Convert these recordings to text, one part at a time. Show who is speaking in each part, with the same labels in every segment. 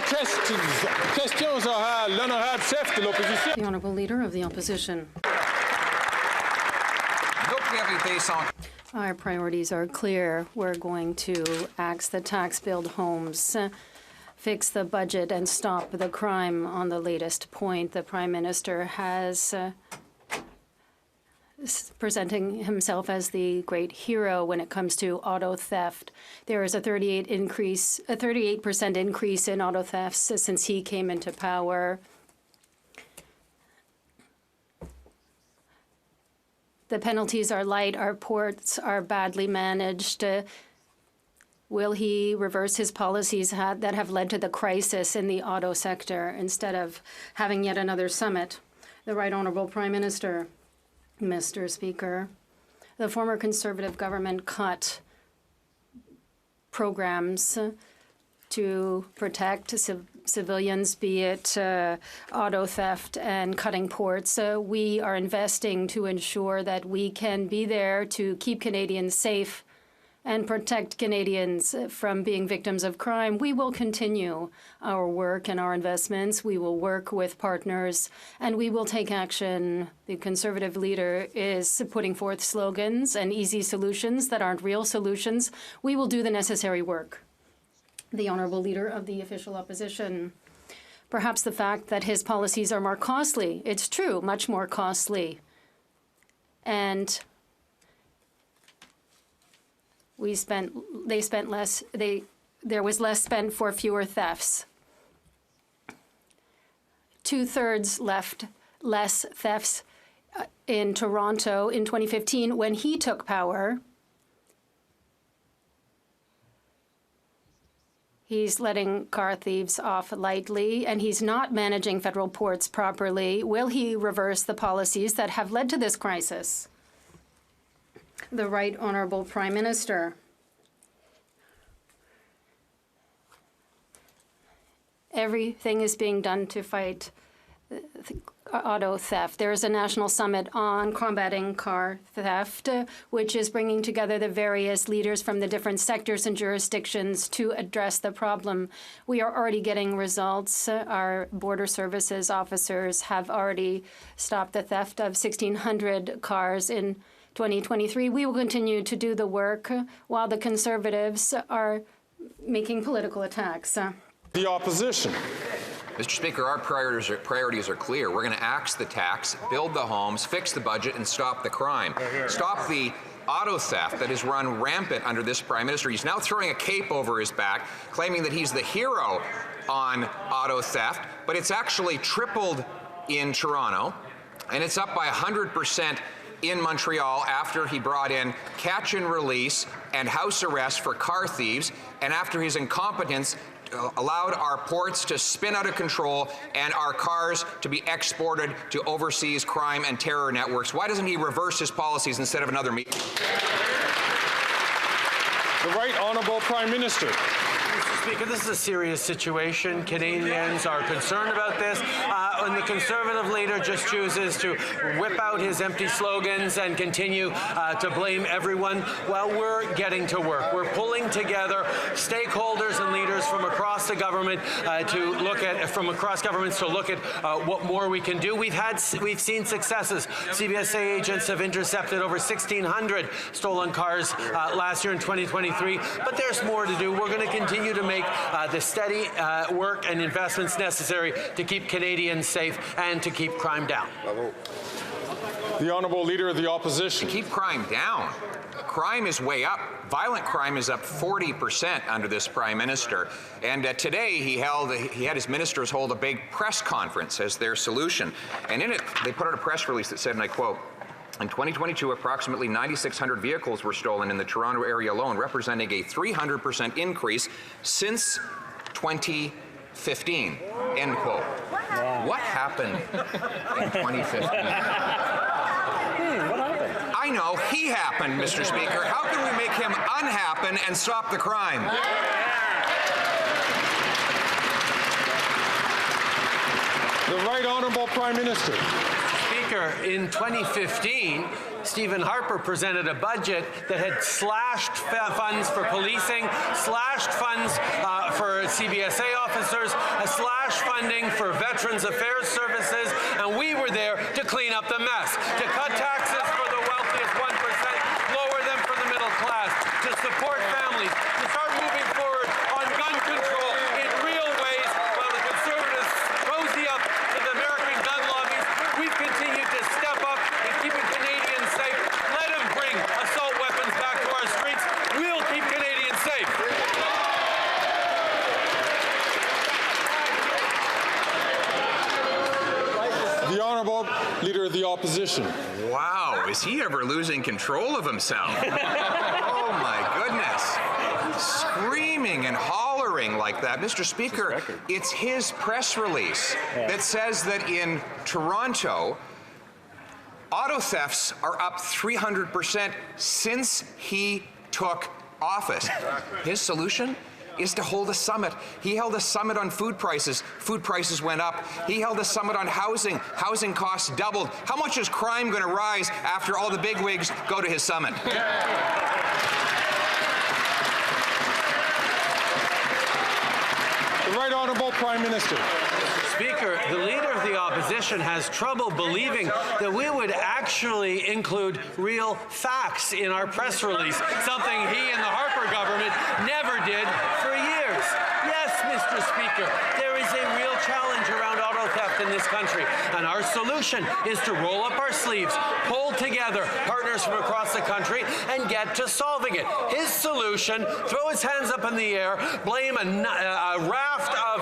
Speaker 1: Questions à l'honorable chef de l'opposition.
Speaker 2: The Honourable Leader of the Opposition. Our priorities are clear. We're going to axe the tax, build homes, fix the budget, and stop the crime. On the latest point, the Prime Minister has presenting himself as the great hero when it comes to auto theft. There is a 38% increase in auto thefts since he came into power. The penalties are light. Our ports are badly managed. Will he reverse his policies that have led to the crisis in the auto sector instead of having yet another summit? The Right Honourable Prime Minister. Mr. Speaker, the former Conservative government cut programs to protect civilians, be it auto theft and cutting ports. We are investing to ensure that we can be there to keep Canadians safe and protect Canadians from being victims of crime. We will continue our work and our investments. We will work with partners, and we will take action. The Conservative leader is putting forth slogans and easy solutions that aren't real solutions. We will do the necessary work. The Honourable Leader of the Official Opposition. Perhaps the fact that his policies are more costly. It's true, much more costly. And there was less spent for fewer thefts. 2/3 less thefts in Toronto in 2015 when he took power. He's letting car thieves off lightly, and he's not managing federal ports properly. Will he reverse the policies that have led to this crisis? The Right Honourable Prime Minister. Everything is being done to fight auto theft. There is a national summit on combating car theft, which is bringing together the various leaders from the different sectors and jurisdictions to address the problem. We are already getting results. Our border services officers have already stopped the theft of 1,600 cars in 2023. We will continue to do the work while the Conservatives are making political attacks.
Speaker 1: The Opposition.
Speaker 3: Mr. Speaker, our priorities are clear. We're going to axe the tax, build the homes, fix the budget, and stop the crime. Stop the auto theft that has run rampant under this Prime Minister. He's now throwing a cape over his back, claiming that he's the hero on auto theft, but it's actually tripled in Toronto, and it's up by 100% in Montreal after he brought in catch and release and house arrest for car thieves, and after his incompetence allowed our ports to spin out of control and our cars to be exported to overseas crime and terror networks. Why doesn't he reverse his policies instead of another meeting?
Speaker 1: The Right Honourable Prime Minister.
Speaker 4: Mr. Speaker, this is a serious situation. Canadians are concerned about this. And the Conservative leader just chooses to whip out his empty slogans and continue to blame everyone while we're getting to work. We're pulling together stakeholders and leaders from across the government from across governments to look at what more we can do. We've seen successes. CBSA agents have intercepted over 1,600 stolen cars last year in 2023, but there's more to do. We're going to continue to make the steady work and investments necessary to keep Canadians safe and to keep crime down.
Speaker 1: The Honourable Leader of the Opposition.
Speaker 3: To keep crime down. Crime is way up. Violent crime is up 40% under this Prime Minister. And today he had his ministers hold a big press conference as their solution. And in it, they put out a press release that said, and I quote, "In 2022, approximately 9,600 vehicles were stolen in the Toronto area alone, representing a 300% increase since 2015. End quote. Wow. What happened in 2015? I know, he happened, Mr. Speaker. How can we make him unhappen and stop the crime?
Speaker 1: The Right Honourable Prime Minister.
Speaker 4: Speaker, in 2015, Stephen Harper presented a budget that had slashed funds for policing, slashed funds for CBSA officers, slashed funding for Veterans Affairs Services, and we were there to clean up the mess, to cut taxes for the wealthiest 1%, lower them for the middle class, to support families, to start moving forward on gun control in real ways while the Conservatives cozy up to the American gun lobbies. We've continued to step up and keep Canadians safe. Let them bring assault weapons back to our streets. We'll keep Canadians safe.
Speaker 1: The Honourable Leader of the Opposition.
Speaker 3: Wow, is he ever losing control of himself? Oh my goodness. Screaming and hollering like that. Mr. Speaker, it's his press release that says that in Toronto, auto thefts are up 300% since he took office. His solution is to hold a summit. He held a summit on food prices. Food prices went up. He held a summit on housing. Housing costs doubled. How much is crime going to rise after all the bigwigs go to his summit?
Speaker 1: The Right Honourable Prime Minister.
Speaker 4: Speaker, the Leader of the Opposition has trouble believing that we would actually include real facts in our press release, something he and the Harper government never did for years. Yes, Mr. Speaker, there is a real challenge around auto theft in this country, and our solution is to roll up our sleeves, pull together partners from across the country, and get to solving it. His solution, throw his hands up in the air, blame a raft of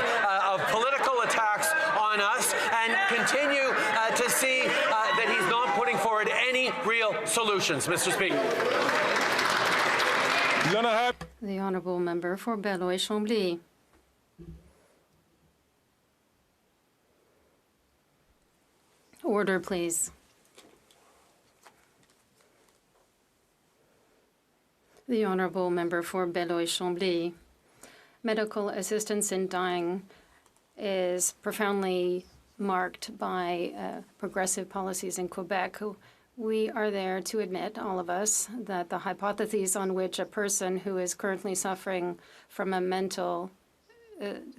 Speaker 4: political attacks on us, and continue to see that he's not putting forward any real solutions, Mr. Speaker.
Speaker 2: The Honourable Member for Beloeil-Chambly. Order, please. The Honourable Member for Beloeil-Chambly. Medical assistance in dying is profoundly marked by progressive policies in Quebec. We are there to admit, all of us, that the hypotheses on which a person who is currently suffering from a mental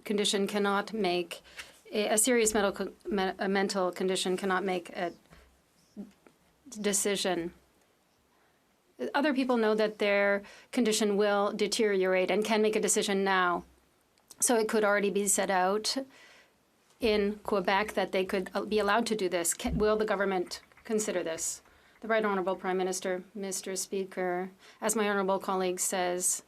Speaker 2: condition cannot make a serious mental condition cannot make a decision. Other people know that their condition will deteriorate and can make a decision now. So it could already be set out in Quebec that they could be allowed to do this. Will the government consider this? The Right Honourable Prime Minister. Mr. Speaker, as my honourable colleague says,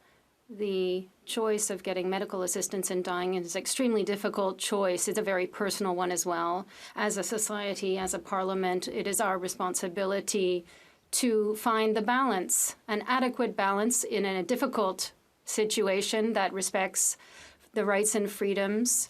Speaker 2: the choice of getting medical assistance in dying is an extremely difficult choice. It's a very personal one as well. As a society, as a parliament, it is our responsibility to find the balance, an adequate balance in a difficult situation that respects the rights and freedoms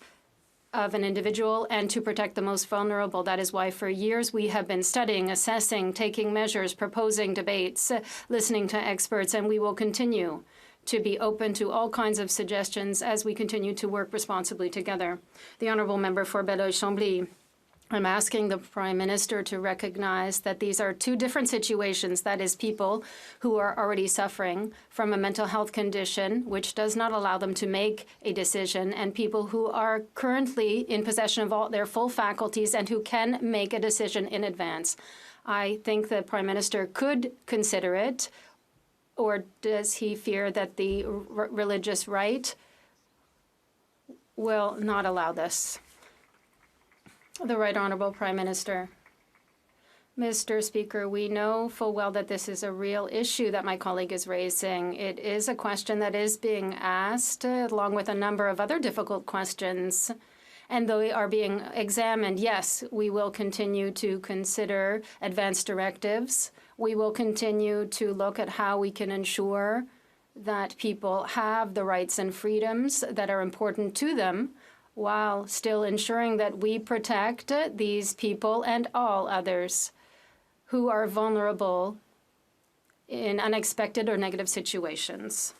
Speaker 2: of an individual and to protect the most vulnerable. That is why for years we have been studying, assessing, taking measures, proposing debates, listening to experts, and we will continue to be open to all kinds of suggestions as we continue to work responsibly together. The Honourable Member for Beloeil-Chambly. I'm asking the Prime Minister to recognize that these are two different situations. That is, people who are already suffering from a mental health condition, which does not allow them to make a decision, and people who are currently in possession of all their full faculties and who can make a decision in advance. I think the Prime Minister could consider it, or does he fear that the religious right will not allow this? The Right Honourable Prime Minister. Mr. Speaker, we know full well that this is a real issue that my colleague is raising. It is a question that is being asked, along with a number of other difficult questions, and they are being examined. Yes, we will continue to consider advanced directives. We will continue to look at how we can ensure that people have the rights and freedoms that are important to them, while still ensuring that we protect these people and all others who are vulnerable in unexpected or negative situations.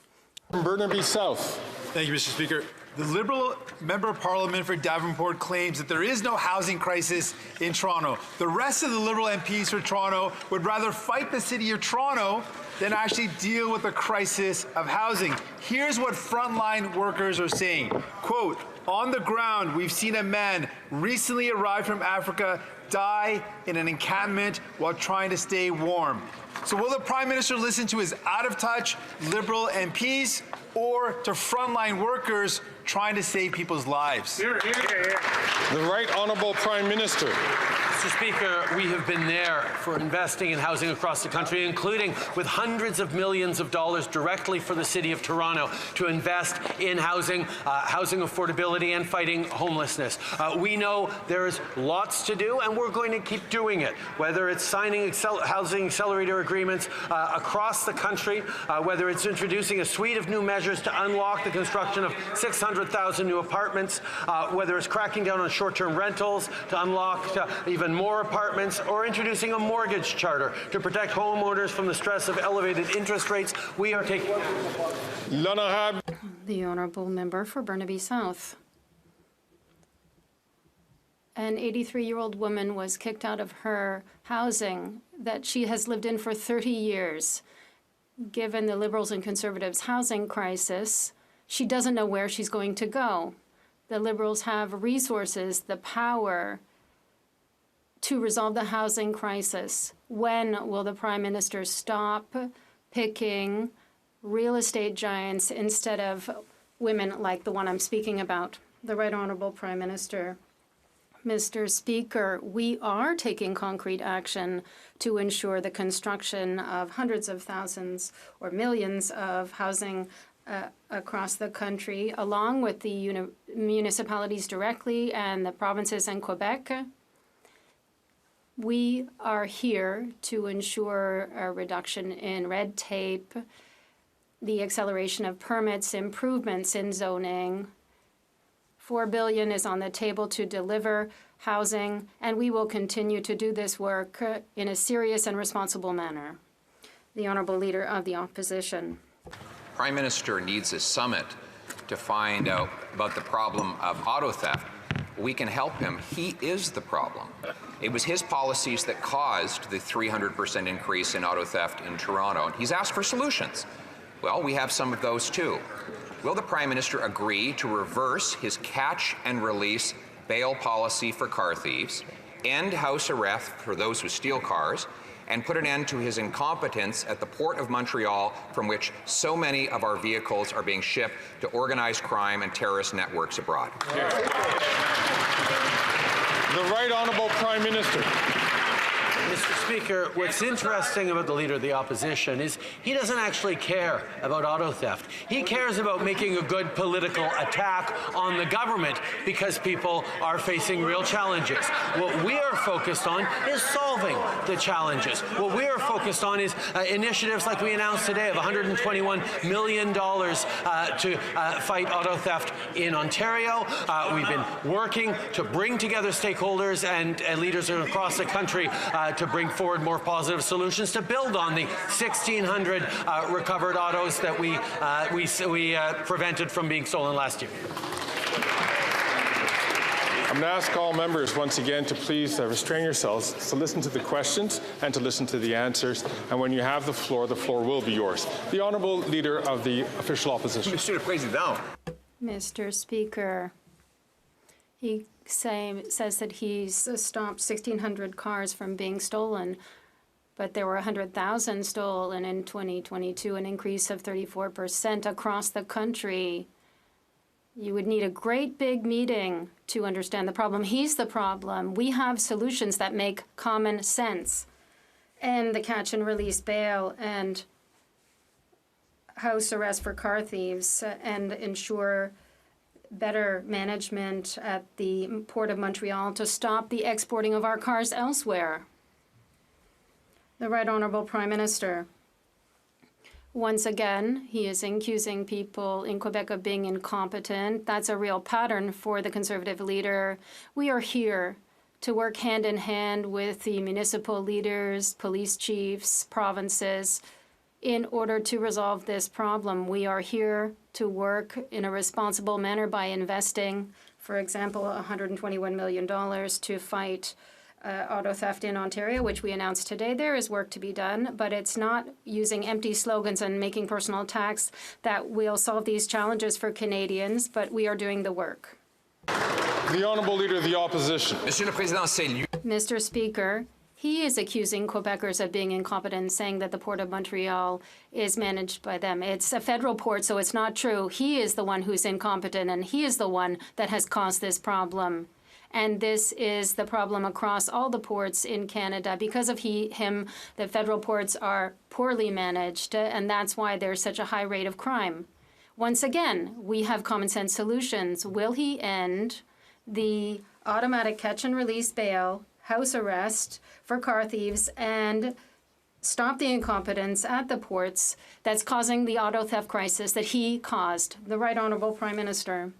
Speaker 1: From Burnaby South.
Speaker 5: Thank you, Mr. Speaker. The Liberal Member of Parliament for Davenport claims that there is no housing crisis in Toronto. The rest of the Liberal MPs for Toronto would rather fight the City of Toronto than actually deal with the crisis of housing. Here's what frontline workers are saying. Quote, on the ground, we've seen a man recently arrived from Africa die in an encampment while trying to stay warm. So will the Prime Minister listen to his out-of-touch Liberal MPs or to frontline workers trying to save people's lives?
Speaker 1: The Right Honourable Prime Minister.
Speaker 4: Mr. Speaker, we have been there for investing in housing across the country, including with hundreds of millions of dollars directly for the City of Toronto to invest in housing, housing affordability and fighting homelessness. We know there is lots to do, and we're going to keep doing it, whether it's signing housing accelerator agreements across the country, whether it's introducing a suite of new measures to unlock the construction of 600,000 new apartments, whether it's cracking down on short-term rentals to unlock even more apartments, or introducing a mortgage charter to protect homeowners from the stress of elevated interest rates. We are taking...
Speaker 2: The Honourable Member for Burnaby South. An 83-year-old woman was kicked out of her housing that she has lived in for 30 years. Given the Liberals and Conservatives' housing crisis, she doesn't know where she's going to go. The Liberals have resources, the power to resolve the housing crisis. When will the Prime Minister stop picking real estate giants instead of women like the one I'm speaking about? The Right Honourable Prime Minister. Mr. Speaker, we are taking concrete action to ensure the construction of hundreds of thousands or millions of housing across the country, along with the municipalities directly and the provinces and Quebec. We are here to ensure a reduction in red tape, the acceleration of permits, improvements in zoning. $4 billion is on the table to deliver housing, and we will continue to do this work in a serious and responsible manner. The Honourable Leader of the Opposition.
Speaker 3: Prime Minister needs a summit to find out about the problem of auto theft. We can help him. He is the problem. It was his policies that caused the 300% increase in auto theft in Toronto, and he's asked for solutions. Well, we have some of those too. Will the Prime Minister agree to reverse his catch and release bail policy for car thieves, end house arrest for those who steal cars, and put an end to his incompetence at the Port of Montreal, from which so many of our vehicles are being shipped to organized crime and terrorist networks abroad?
Speaker 1: The Right Honourable Prime Minister.
Speaker 4: Mr. Speaker, what's interesting about the Leader of the Opposition is he doesn't actually care about auto theft. He cares about making a good political attack on the government because people are facing real challenges. What we are focused on is solving the challenges. What we are focused on is initiatives like we announced today of $121 million to fight auto theft in Ontario. We've been working to bring together stakeholders and leaders across the country to bring forward more positive solutions to build on the 1,600 recovered autos that we prevented from being stolen last year.
Speaker 1: I'm going to ask all members once again to please restrain yourselves, to listen to the questions and to listen to the answers. And when you have the floor will be yours. The Honourable Leader of the Official Opposition.
Speaker 3: Monsieur le Président.
Speaker 2: Mr. Speaker, he says that he's stopped 1,600 cars from being stolen, but there were 100,000 stolen in 2022, an increase of 34% across the country. You would need a great big meeting to understand the problem. He's the problem. We have solutions that make common sense. And the catch and release bail and house arrest for car thieves and ensure better management at the Port of Montreal to stop the exporting of our cars elsewhere. The Right Honourable Prime Minister. Once again, he is accusing people in Quebec of being incompetent. That's a real pattern for the Conservative leader. We are here to work hand in hand with the municipal leaders, police chiefs, provinces, in order to resolve this problem. We are here to work in a responsible manner by investing, for example, $121 million to fight auto theft in Ontario, which we announced today. There is work to be done, but it's not using empty slogans and making personal attacks that will solve these challenges for Canadians, but we are doing the work.
Speaker 1: The Honourable Leader of the Opposition.
Speaker 3: Monsieur le Président, c'est lui.
Speaker 2: Mr. Speaker, he is accusing Quebecers of being incompetent, saying that the Port of Montreal is managed by them. It's a federal port, so it's not true. He is the one who's incompetent, and he is the one that has caused this problem. And this is the problem across all the ports in Canada. Because of him, the federal ports are poorly managed, and that's why there's such a high rate of crime. Once again, we have common sense solutions. Will he end the automatic catch and release bail, house arrest for car thieves, and stop the incompetence at the ports that's causing the auto theft crisis that he caused? The Right Honourable Prime Minister.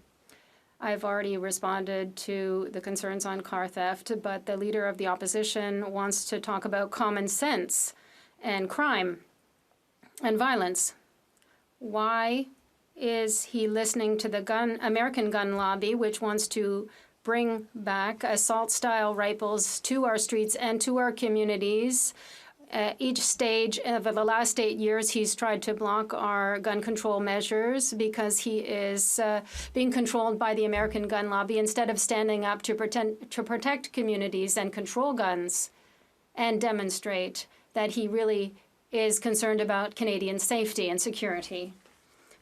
Speaker 2: I've already responded to the concerns on car theft, but the Leader of the Opposition wants to talk about common sense and crime and violence. Why is he listening to the American gun lobby, which wants to bring back assault-style rifles to our streets and to our communities? Each stage of the last 8 years, he's tried to block our gun control measures because he is being controlled by the American gun lobby instead of standing up to protect communities and control guns and demonstrate that he really is concerned about Canadian safety and security.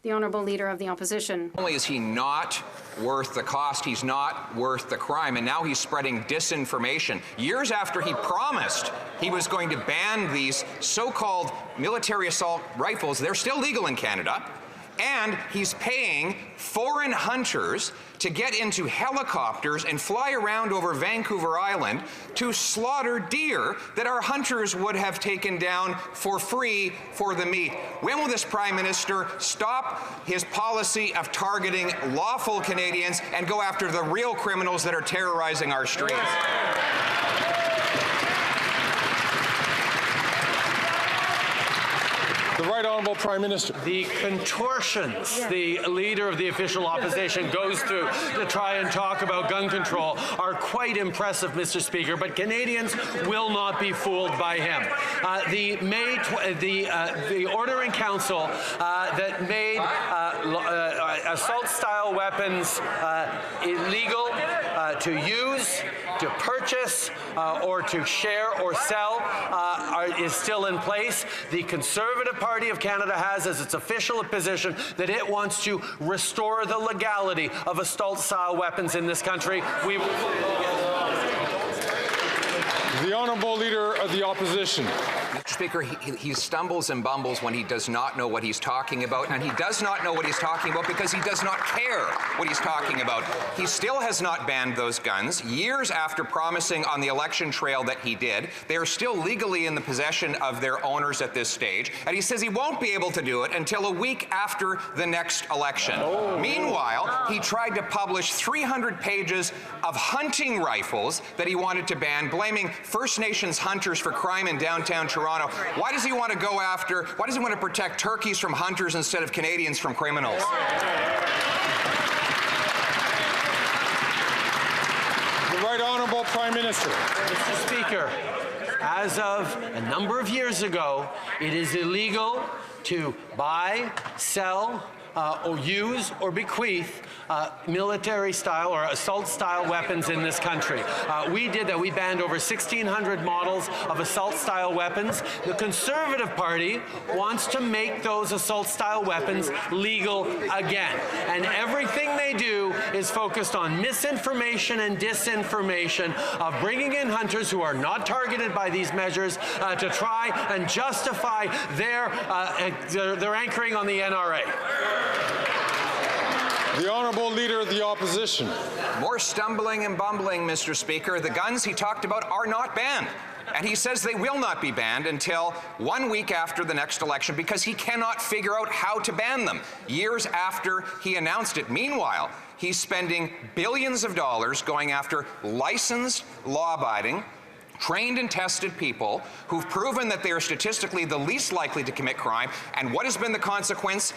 Speaker 2: The Honourable Leader of the Opposition.
Speaker 3: Not only is he not worth the cost, he's not worth the crime, and now he's spreading disinformation. Years after he promised he was going to ban these so-called military assault rifles, they're still legal in Canada, and he's paying foreign hunters to get into helicopters and fly around over Vancouver Island to slaughter deer that our hunters would have taken down for free for the meat. When will this Prime Minister stop his policy of targeting lawful Canadians and go after the real criminals that are terrorizing our streets?
Speaker 1: The Right Honourable Prime Minister.
Speaker 4: The contortions the Leader of the Official Opposition goes through to try and talk about gun control are quite impressive, Mr. Speaker, but Canadians will not be fooled by him. The order in council that made assault-style weapons illegal to use, to purchase, or to share or sell is still in place. The Conservative Party of Canada has as its official position that it wants to restore the legality of assault-style weapons in this country.
Speaker 1: The Honourable Leader of the Opposition.
Speaker 3: Mr. Speaker, he stumbles and bumbles when he does not know what he's talking about, and he does not know what he's talking about because he does not care what he's talking about. He still has not banned those guns. Years after promising on the election trail that he did, they are still legally in the possession of their owners at this stage, and he says he won't be able to do it until a week after the next election. Meanwhile, he tried to publish 300 pages of hunting rifles that he wanted to ban, blaming First Nations hunters for crime in downtown Toronto. Why does he want to protect turkeys from hunters instead of Canadians from criminals?
Speaker 1: The Right Honourable Prime Minister.
Speaker 4: Mr. Speaker, as of a number of years ago, it is illegal to buy, sell, or use or bequeath military-style or assault-style weapons in this country. We did that. We banned over 1,600 models of assault-style weapons. The Conservative Party wants to make those assault-style weapons legal again. And everything they do is focused on misinformation and disinformation of bringing in hunters who are not targeted by these measures to try and justify their anchoring on the NRA.
Speaker 1: The Honourable Leader of the Opposition.
Speaker 3: More stumbling and bumbling, Mr. Speaker. The guns he talked about are not banned. And he says they will not be banned until 1 week after the next election because he cannot figure out how to ban them, years after he announced it. Meanwhile, he's spending billions of dollars going after licensed, law-abiding, trained and tested people who've proven that they are statistically the least likely to commit crime. And what has been the consequence?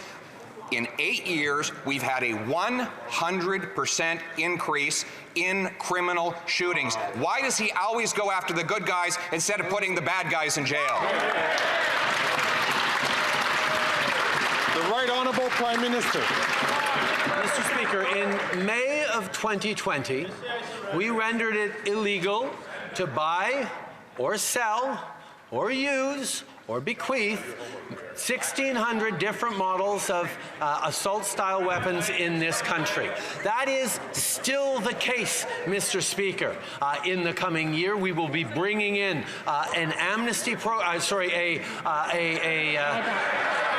Speaker 3: In 8 years, we've had a 100% increase in criminal shootings. Why does he always go after the good guys instead of putting the bad guys in jail?
Speaker 1: The Right Honourable Prime Minister.
Speaker 4: Mr. Speaker, in May of 2020, we rendered it illegal to buy or sell or use or bequeath 1,600 different models of assault-style weapons in this country. That is still the case, Mr. Speaker. In the coming year, we will be bringing in an amnesty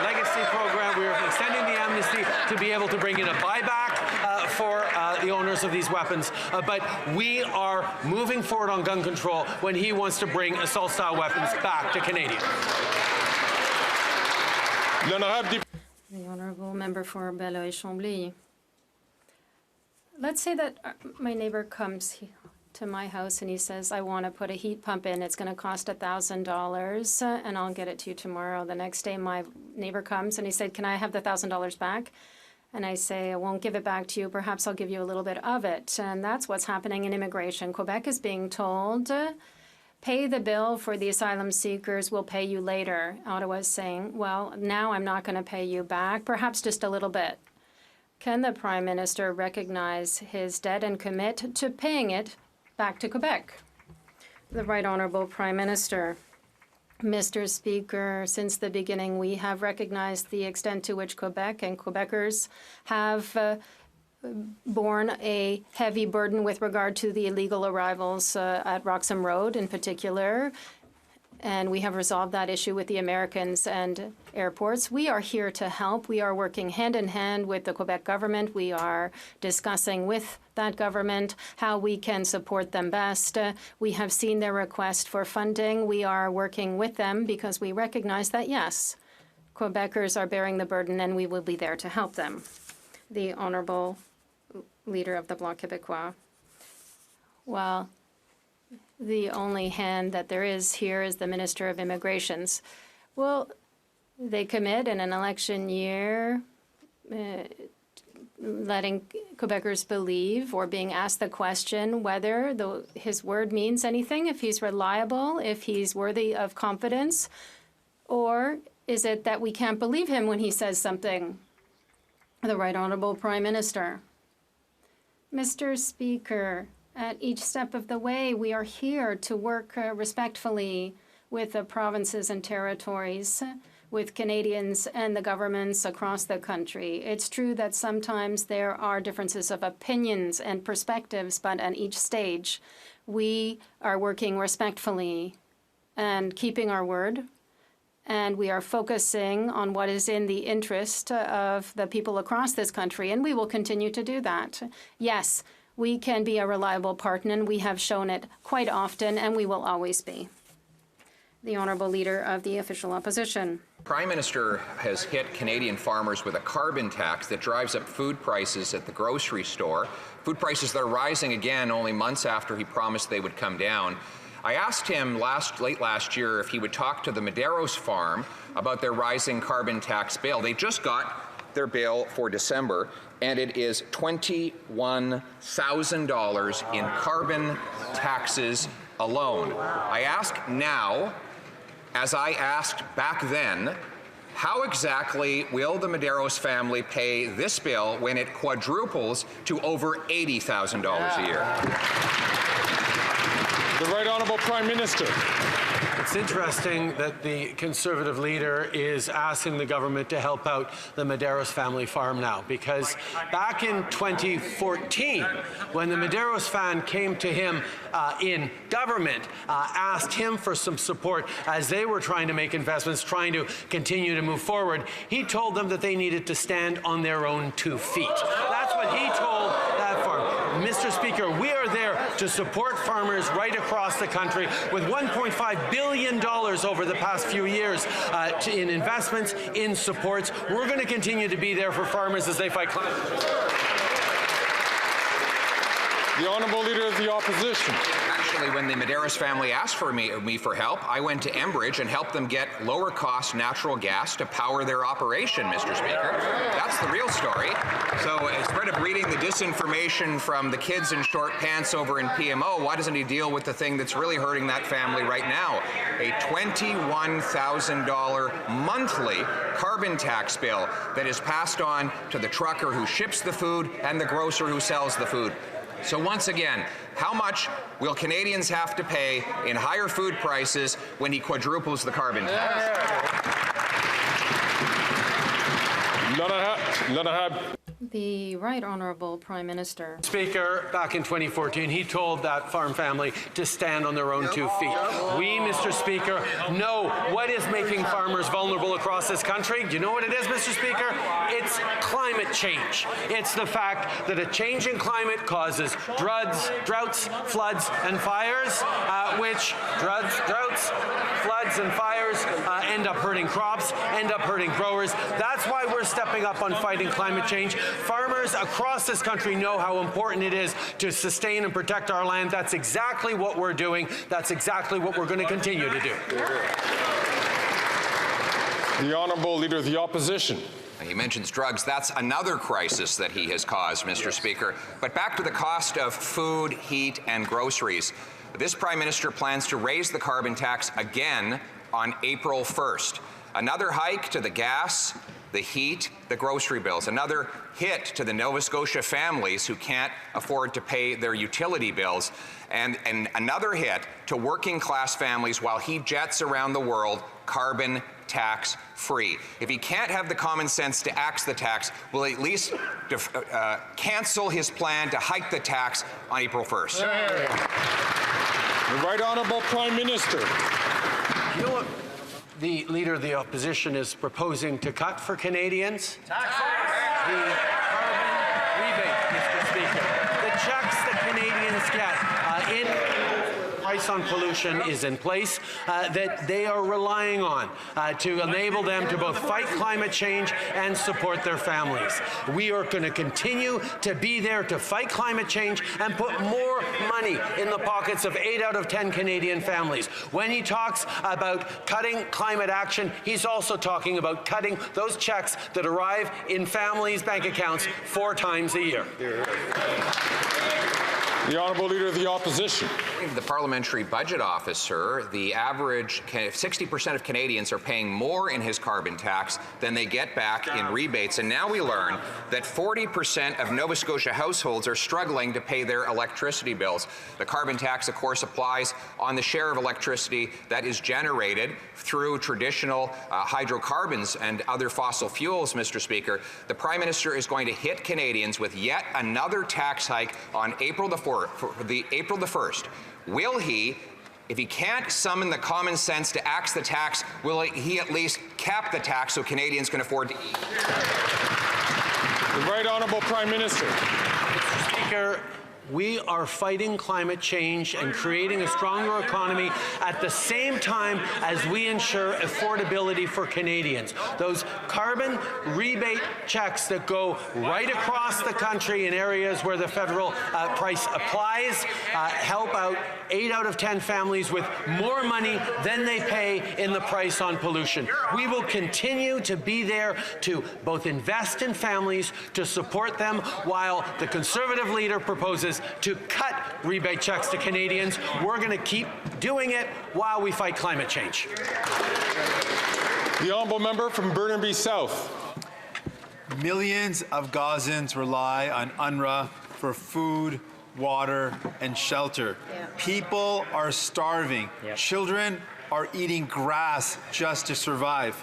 Speaker 4: legacy program. We are extending the amnesty to be able to bring in a buyback for the owners of these weapons. But we are moving forward on gun control when he wants to bring assault-style weapons back to Canadians.
Speaker 2: The Honourable Member for Beloeil-Chambly. Let's say that my neighbor comes to my house and he says, I want to put a heat pump in. It's going to cost $1,000 and I'll get it to you tomorrow. The next day my neighbor comes and he said, can I have the $1,000 back? And I say, I won't give it back to you. Perhaps I'll give you a little bit of it. And that's what's happening in immigration. Quebec is being told, pay the bill for the asylum seekers, we'll pay you later. Ottawa is saying, well, now I'm not going to pay you back, perhaps just a little bit. Can the Prime Minister recognize his debt and commit to paying it back to Quebec? The Right Honourable Prime Minister. Mr. Speaker, since the beginning, we have recognized the extent to which Quebec and Quebecers have borne a heavy burden with regard to the illegal arrivals at Roxham Road in particular. And we have resolved that issue with the Americans and airports. We are here to help. We are working hand in hand with the Quebec government. We are discussing with that government how we can support them best. We have seen their request for funding. We are working with them because we recognize that, yes, Quebecers are bearing the burden and we will be there to help them. The Honourable Leader of the Bloc Québécois. Well, the only hand that there is here is the Minister of Immigrations. Well, they commit in an election year, letting Quebecers believe or being asked the question whether his word means anything, if he's reliable, if he's worthy of confidence, or is it that we can't believe him when he says something? The Right Honourable Prime Minister. Mr. Speaker, at each step of the way, we are here to work respectfully with the provinces and territories, with Canadians and the governments across the country. It's true that sometimes there are differences of opinions and perspectives, but at each stage, we are working respectfully and keeping our word. And we are focusing on what is in the interest of the people across this country, and we will continue to do that. Yes, we can be a reliable partner, and we have shown it quite often, and we will always be. The Honourable Leader of the Official Opposition.
Speaker 3: Prime Minister has hit Canadian farmers with a carbon tax that drives up food prices at the grocery store, food prices that are rising again only months after he promised they would come down. I asked him late last year if he would talk to the Medeiros farm about their rising carbon tax bill. They just got their bill for December, and it is $21,000 in carbon taxes alone. I ask now, as I asked back then, how exactly will the Medeiros family pay this bill when it quadruples to over $80,000 a year?
Speaker 1: The Right Honourable Prime Minister.
Speaker 4: It's interesting that the Conservative leader is asking the government to help out the Medeiros family farm now, because back in 2014, when the Medeiros fan came to him in government, asked him for some support as they were trying to make investments, trying to continue to move forward, he told them that they needed to stand on their own 2 feet. That's what he told that farm. Mr. Speaker, we are there to support farmers right across the country with $1.5 billion over the past few years in investments, in supports. We're going to continue to be there for farmers as they fight climate change.
Speaker 1: The Honourable Leader of the Opposition.
Speaker 3: Actually, when the Medeiros family asked for me for help, I went to Enbridge and helped them get lower-cost natural gas to power their operation, Mr. Speaker. That's the real story. So instead of reading the disinformation from the kids in short pants over in PMO, why doesn't he deal with the thing that's really hurting that family right now? A $21,000 monthly carbon tax bill that is passed on to the trucker who ships the food and the grocer who sells the food. So once again, how much will Canadians have to pay in higher food prices when he quadruples the carbon tax?
Speaker 2: The Right Honourable Prime Minister.
Speaker 4: Speaker, back in 2014, he told that farm family to stand on their own 2 feet. We, Mr. Speaker, know what is making farmers vulnerable across this country. Do you know what it is, Mr. Speaker? It's climate change. It's the fact that a changing climate causes droughts, floods, and fires, which droughts, floods, and fires end up hurting crops, end up hurting growers. That's why we're stepping up on fighting climate change. Farmers across this country know how important it is to sustain and protect our land. That's exactly what we're doing. That's exactly what we're going to continue to do.
Speaker 1: The Honourable Leader of the Opposition.
Speaker 3: He mentions drugs. That's another crisis that he has caused, Mr. Speaker. But back to the cost of food, heat, and groceries. This Prime Minister plans to raise the carbon tax again on April 1st. Another hike to the gas, the heat, the grocery bills. Another hit to the Nova Scotia families who can't afford to pay their utility bills. And another hit to working class families while he jets around the world carbon tax free. If he can't have the common sense to axe the tax, will he at least cancel his plan to hike the tax on April 1st?
Speaker 1: The Right Honourable Prime Minister.
Speaker 4: You know what the Leader of the Opposition is proposing to cut for Canadians? The carbon rebate, Mr. Speaker. The checks that Canadians get in price on pollution is in place that they are relying on to enable them to both fight climate change and support their families. We are going to continue to be there to fight climate change and put more money in the pockets of 8 out of 10 Canadian families. When he talks about cutting climate action, he's also talking about cutting those checks that arrive in families' bank accounts 4 times a year.
Speaker 1: The Honourable Leader of the Opposition.
Speaker 3: According to the Parliamentary Budget Officer, the average 60% of Canadians are paying more in his carbon tax than they get back in rebates. And now we learn that 40% of Nova Scotia households are struggling to pay their electricity bills. The carbon tax, of course, applies on the share of electricity that is generated through traditional hydrocarbons and other fossil fuels, Mr. Speaker. The Prime Minister is going to hit Canadians with yet another tax hike on April the 1st. Will he, if he can't summon the common sense to axe the tax, will he at least cap the tax so Canadians can afford to eat?
Speaker 1: The Right Honourable Prime Minister.
Speaker 4: Mr. Speaker, we are fighting climate change and creating a stronger economy at the same time as we ensure affordability for Canadians. Those carbon rebate checks that go right across the country in areas where the federal price applies help out 8 out of 10 families with more money than they pay in the price on pollution. We will continue to be there to both invest in families, to support them, while the Conservative leader proposes to cut rebate checks to Canadians. We're going to keep doing it while we fight climate change.
Speaker 1: The Honourable Member from Burnaby South.
Speaker 5: Millions of Gazans rely on UNRWA for food, water, and shelter. People are starving. Children are eating grass just to survive.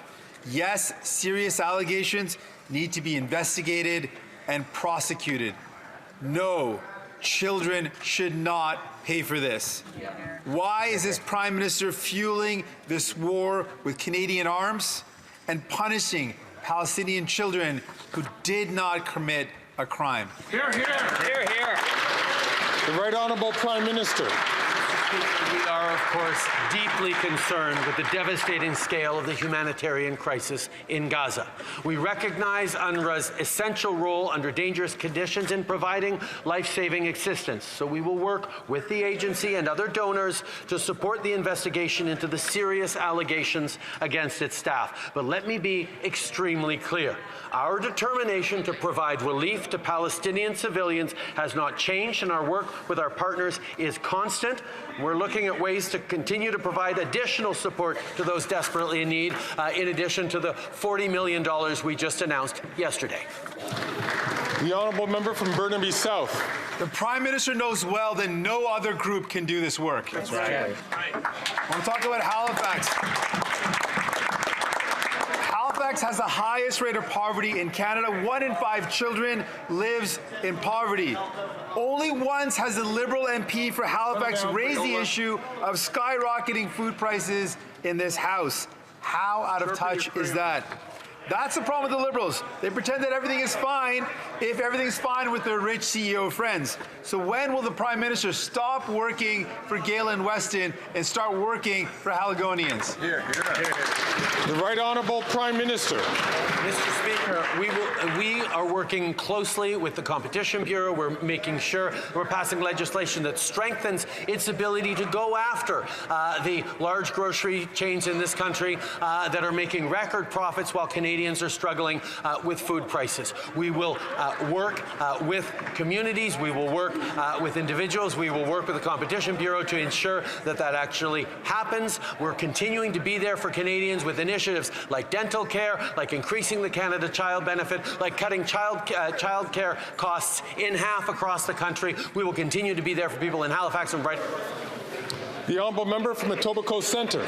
Speaker 5: Yes, serious allegations need to be investigated and prosecuted. No, children should not pay for this. Why is this Prime Minister fueling this war with Canadian arms and punishing Palestinian children who did not commit a crime?
Speaker 1: Hear, hear. Hear, hear. The Right Honourable Prime Minister.
Speaker 4: We are, of course, deeply concerned with the devastating scale of the humanitarian crisis in Gaza. We recognize UNRWA's essential role under dangerous conditions in providing life-saving assistance. So we will work with the agency and other donors to support the investigation into the serious allegations against its staff. But let me be extremely clear. Our determination to provide relief to Palestinian civilians has not changed, and our work with our partners is constant. We're looking at ways to continue to provide additional support to those desperately in need, in addition to the $40 million we just announced yesterday.
Speaker 1: The honourable member from Burnaby South.
Speaker 5: The Prime Minister knows well that no other group can do this work. That's right. I want to talk about Halifax. Halifax has the highest rate of poverty in Canada. 1 in 5 children lives in poverty. Only once has the Liberal MP for Halifax raised the issue of skyrocketing food prices in this House. How out of touch is that? That's the problem with the Liberals. They pretend that everything is fine if everything's fine with their rich CEO friends. So when will the Prime Minister stop working for Galen Weston and start working for Haligonians?
Speaker 1: The Right Honourable Prime Minister.
Speaker 4: Mr. Speaker, we are working closely with the Competition Bureau. We're making sure we're passing legislation that strengthens its ability to go after the large grocery chains in this country that are making record profits while Canadians are struggling with food prices. We will work with communities. We will work with individuals. We will work with the Competition Bureau to ensure that that actually happens. We're continuing to be there for Canadians with initiatives like dental care, like increasing the Canada Child Benefit, like cutting child care costs in half across the country. We will continue to be there for people in Halifax and Brighton.
Speaker 1: The honourable member from Etobicoke Centre.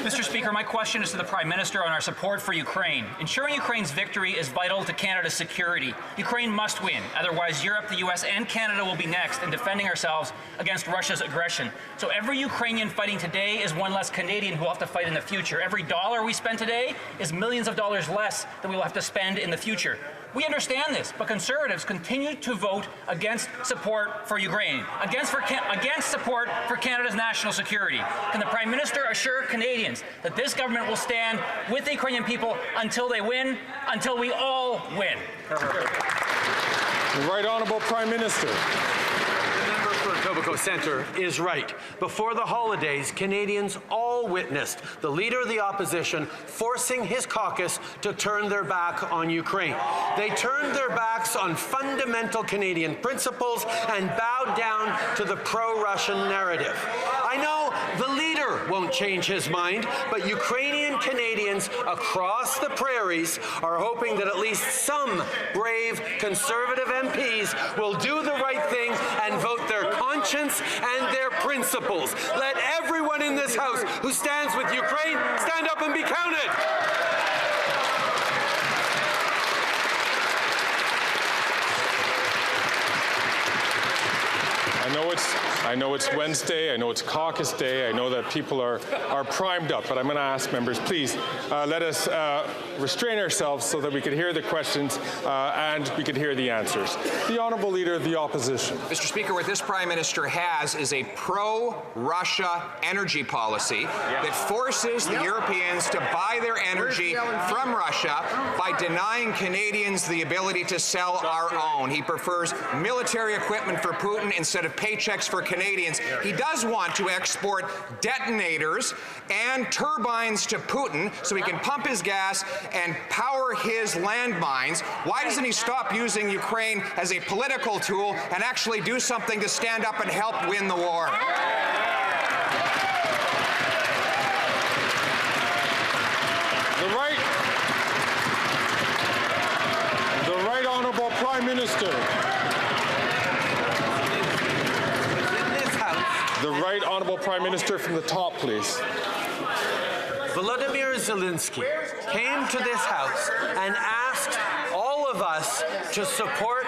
Speaker 6: Mr. Speaker, my question is to the Prime Minister on our support for Ukraine. Ensuring Ukraine's victory is vital to Canada's security. Ukraine must win. Otherwise, Europe, the U.S., and Canada will be next in defending ourselves against Russia's aggression. So every Ukrainian fighting today is one less Canadian who will have to fight in the future. Every dollar we spend today is millions of dollars less that we will have to spend in the future. We understand this, but Conservatives continue to vote against support for Ukraine, against support for Canada's national security. Can the Prime Minister assure Canadians that this government will stand with the Ukrainian people until they win, until we all win?
Speaker 1: The Right Honourable Prime Minister.
Speaker 4: Etobicoke Centre is right. Before the holidays, Canadians all witnessed the Leader of the Opposition forcing his caucus to turn their back on Ukraine. They turned their backs on fundamental Canadian principles and bowed down to the pro-Russian narrative. I know the Leader won't change his mind, but Ukrainian Canadians across the prairies are hoping that at least some brave Conservative MPs will do the right thing and vote their conscience and their principles. Let everyone in this House who stands with Ukraine stand up and be counted.
Speaker 1: I know it's Wednesday, I know it's caucus day, I know that people are primed up, but I'm going to ask members, please let us restrain ourselves so that we can hear the questions and we can hear the answers. The Honourable Leader of the Opposition.
Speaker 3: Mr. Speaker, what this Prime Minister has is a pro-Russia energy policy that forces the Europeans to buy their energy from Russia by denying Canadians the ability to sell our own. He prefers military equipment for Putin instead of paychecks for Canadians. He does want to export detonators and turbines to Putin so he can pump his gas and power his landmines. Why doesn't he stop using Ukraine as a political tool and actually do something to stand up and help win the war?
Speaker 1: The Right Honourable Prime Minister. The Right Honourable Prime Minister from the top, please.
Speaker 4: Volodymyr Zelensky came to this House and asked all of us to support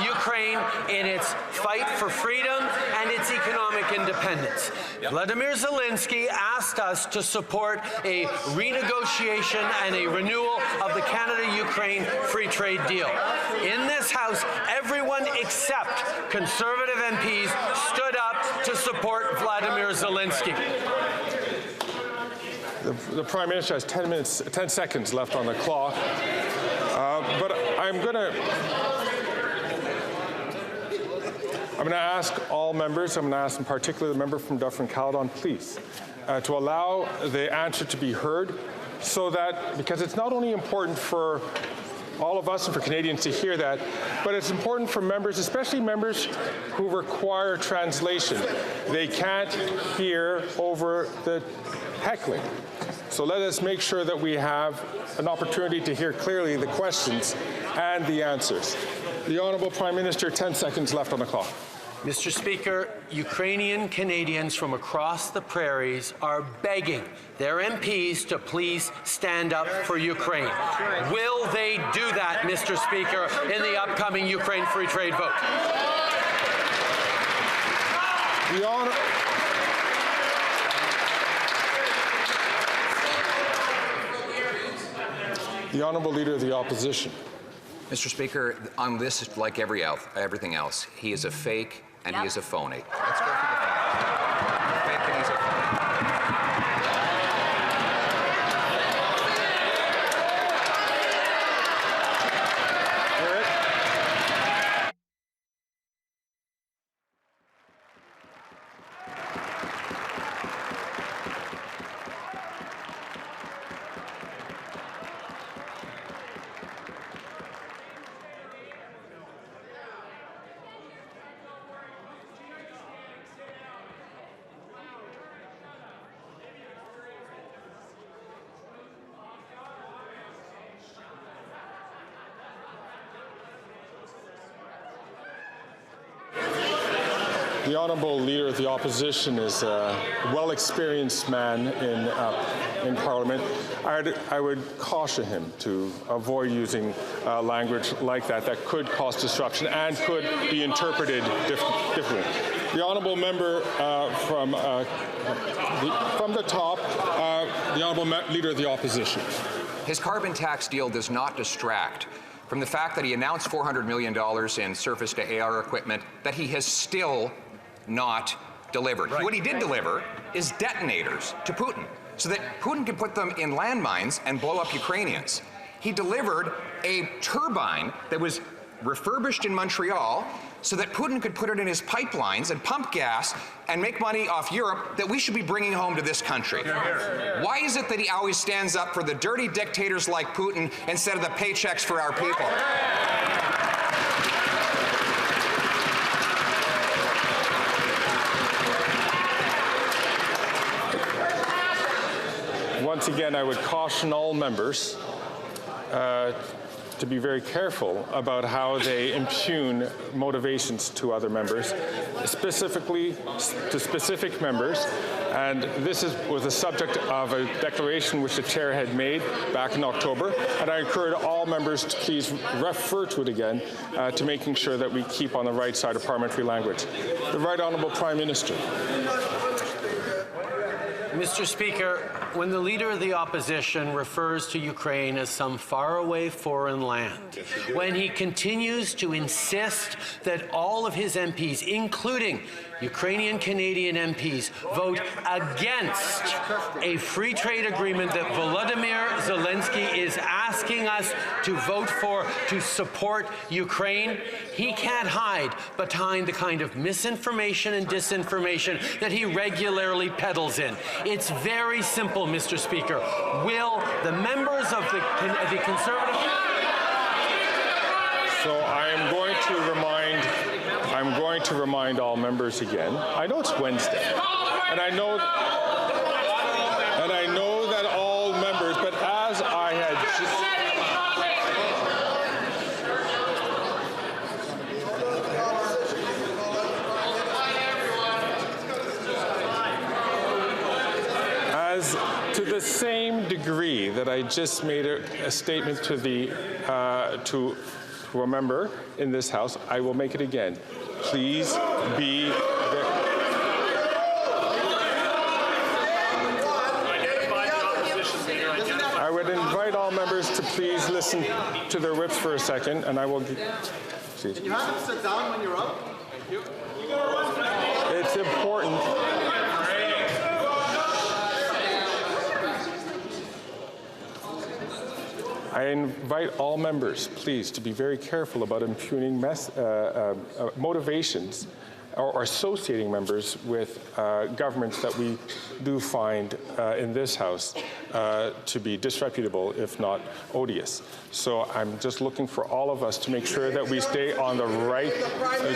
Speaker 4: Ukraine in its fight for freedom and its economic independence. Vladimir Zelensky asked us to support a renegotiation and a renewal of the Canada-Ukraine free trade deal. In this House, everyone except Conservative MPs stood up to support Vladimir Zelensky.
Speaker 1: The Prime Minister has 10 seconds left on the clock, but I'm going to ask all members, I'm going to ask in particular the member from Dufferin-Caledon, please, to allow the answer to be heard so that, because it's not only important for all of us and for Canadians to hear that, but it's important for members, especially members who require translation. They can't hear over the heckling. So let us make sure that we have an opportunity to hear clearly the questions and the answers. The Honourable Prime Minister, 10 seconds left on the clock.
Speaker 4: Mr. Speaker, Ukrainian Canadians from across the prairies are begging their MPs to please stand up for Ukraine. Will they do that, Mr. Speaker, in the upcoming Ukraine free trade vote?
Speaker 1: The Honourable Leader of the Opposition.
Speaker 3: Mr. Speaker, on this, like everything else, he is a fake and he is a phony. Let's go for the facts. Fake and he's a phony.
Speaker 1: The Honourable Leader of the Opposition is a well-experienced man in Parliament. I would caution him to avoid using language like that could cause disruption and could be interpreted differently. The Honourable Member from the top, the Honourable Leader of the Opposition.
Speaker 3: His carbon tax deal does not distract from the fact that he announced $400 million in surface-to-air equipment that he has still not delivered. Right. What he did deliver is detonators to Putin so that Putin could put them in landmines and blow up Ukrainians. He delivered a turbine that was refurbished in Montreal so that Putin could put it in his pipelines and pump gas and make money off Europe that we should be bringing home to this country. Why is it that he always stands up for the dirty dictators like Putin instead of the paychecks for our people?
Speaker 1: Once again, I would caution all members to be very careful about how they impugn motivations to other members, specifically to specific members. And this was the subject of a declaration which the chair had made back in October. And I encourage all members to please refer to it again to making sure that we keep on the right side of parliamentary language. The Right Honourable Prime Minister.
Speaker 4: Mr. Speaker, when the Leader of the Opposition refers to Ukraine as some faraway foreign land, when he continues to insist that all of his MPs, including Ukrainian Canadian MPs, vote against a free trade agreement that Volodymyr Zelensky is asking us to vote for to support Ukraine, he can't hide behind the kind of misinformation and disinformation that he regularly peddles in. It's very simple, Mr. Speaker. Will the members of the Conservative...
Speaker 1: So I'm going to remind all members again. I know it's Wednesday, and I know that all members, but as I had to the same degree that I just made a statement to to a member in this House, I will make it again. Please be I would invite all members to please listen to their whips for a second, and I will... Please.
Speaker 7: Can you have them sit down when you're up? Thank you.
Speaker 1: It's important I invite all members, please, to be very careful about impugning motivations or associating members with governments that we do find in this House to be disreputable, if not odious. So I'm just looking for all of us to make sure that we stay on the right,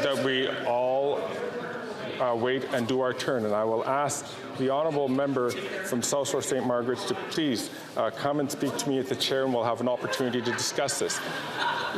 Speaker 1: that we all wait and do our turn. And I will ask the honourable member from South Shore St. Margaret's to please come and speak to me at the chair, and we'll have an opportunity to discuss this.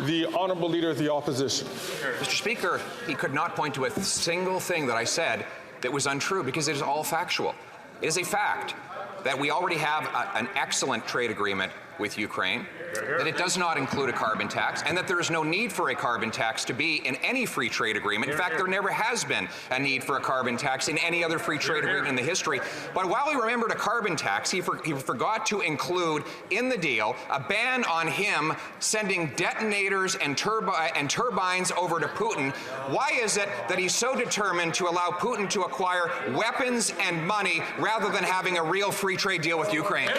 Speaker 1: The honourable leader of the opposition.
Speaker 3: Mr. Speaker, he could not point to a single thing that I said that was untrue, because it is all factual. It is a fact that we already have an excellent trade agreement with Ukraine, that it does not include a carbon tax, and that there is no need for a carbon tax to be in any free trade agreement. In fact, there never has been a need for a carbon tax in any other free trade agreement in the history. But while he remembered a carbon tax, he forgot to include in the deal a ban on him sending detonators and turbines over to Putin. Why is it that he's so determined to allow Putin to acquire weapons and money rather than having a real free trade deal with Ukraine?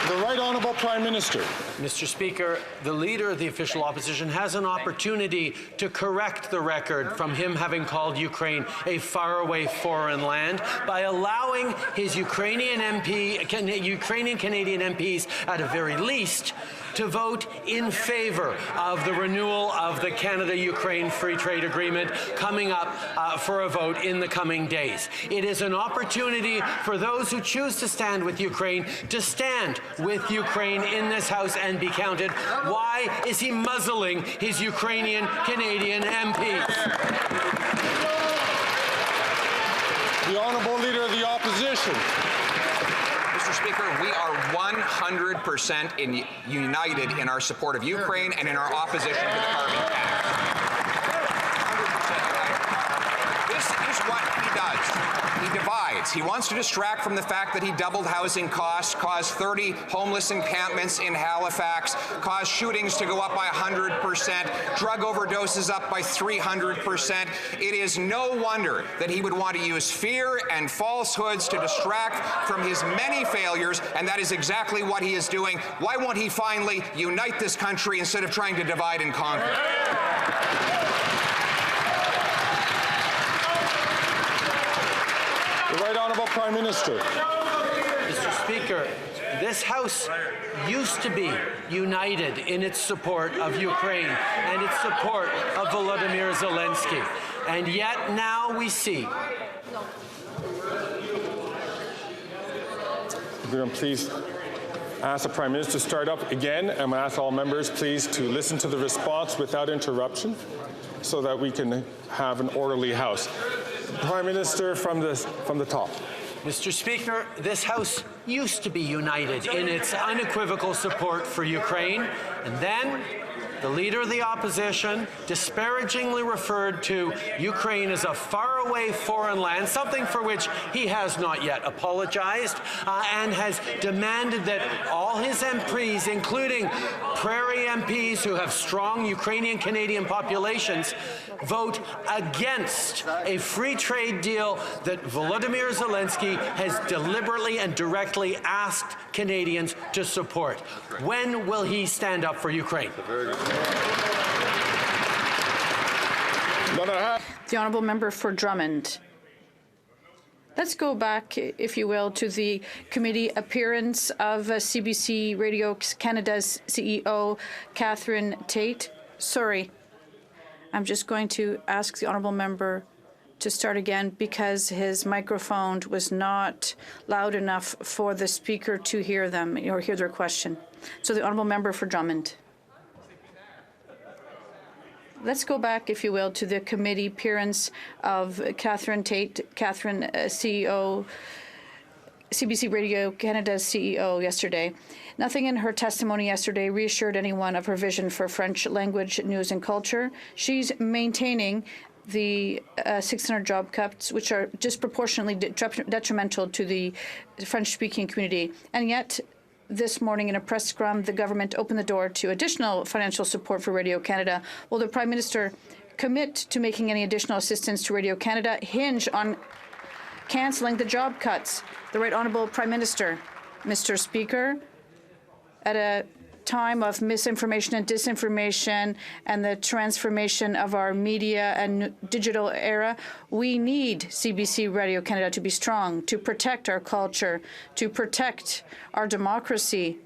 Speaker 1: The right honourable Prime Minister.
Speaker 4: Mr. Speaker, the leader of the official opposition has an opportunity to correct the record from him having called Ukraine a faraway foreign land by allowing his Ukrainian Canadian MPs, at a very least, to vote in favor of the renewal of the Canada-Ukraine Free Trade Agreement coming up for a vote in the coming days. It is an opportunity for those who choose to stand with Ukraine to stand with Ukraine in this House and be counted. Why is he muzzling his Ukrainian Canadian MPs?
Speaker 1: The honourable leader of the opposition.
Speaker 3: Mr. Speaker, we are 100% united in our support of Ukraine and in our opposition to the carbon tax. 100% united. This is what he does. He divides. He wants to distract from the fact that he doubled housing costs, caused 30 homeless encampments in Halifax, caused shootings to go up by 100%, drug overdoses up by 300%. It is no wonder that he would want to use fear and falsehoods to distract from his many failures, and that is exactly what he is doing. Why won't he finally unite this country instead of trying to divide and conquer?
Speaker 1: The right honourable Prime Minister.
Speaker 4: Mr. Speaker, this House used to be united in its support of Ukraine and its support of Volodymyr Zelensky. And yet now we see.
Speaker 1: I'm going to please ask the Prime Minister to start up again. I'm going to ask all members, please, to listen to the response without interruption so that we can have an orderly House. Prime Minister from the top.
Speaker 4: Mr. Speaker, this House used to be united in its unequivocal support for Ukraine, and then the leader of the opposition disparagingly referred to Ukraine as a faraway foreign land, something for which he has not yet apologized, and has demanded that all his MPs, including Prairie MPs who have strong Ukrainian Canadian populations, vote against a free trade deal that Volodymyr Zelensky has deliberately and directly asked Canadians to support. When will he stand up for Ukraine?
Speaker 7: The honourable member for Drummond. Let's go back, if you will, to the committee appearance of CBC Radio Canada's CEO, Catherine Tait. Sorry, I'm just going to ask the honourable member to start again because his microphone was not loud enough for the speaker to hear them or hear their question. So the honourable member for Drummond. Let's go back, if you will, to the committee appearance of Catherine Tait, CEO, CBC Radio Canada's CEO yesterday. Nothing in her testimony yesterday reassured anyone of her vision for French language, news and culture. She's maintaining the 600 job cuts, which are disproportionately detrimental to the French-speaking community. And yet, this morning in a press scrum, the government opened the door to additional financial support for Radio Canada. Will the Prime Minister commit to making any additional assistance to Radio Canada hinge on cancelling the job cuts. The Right Honourable Prime Minister. Mr. Speaker, at a time of misinformation and disinformation and the transformation of our media and digital era, we need CBC Radio Canada to be strong, to protect our culture, to protect our democracy,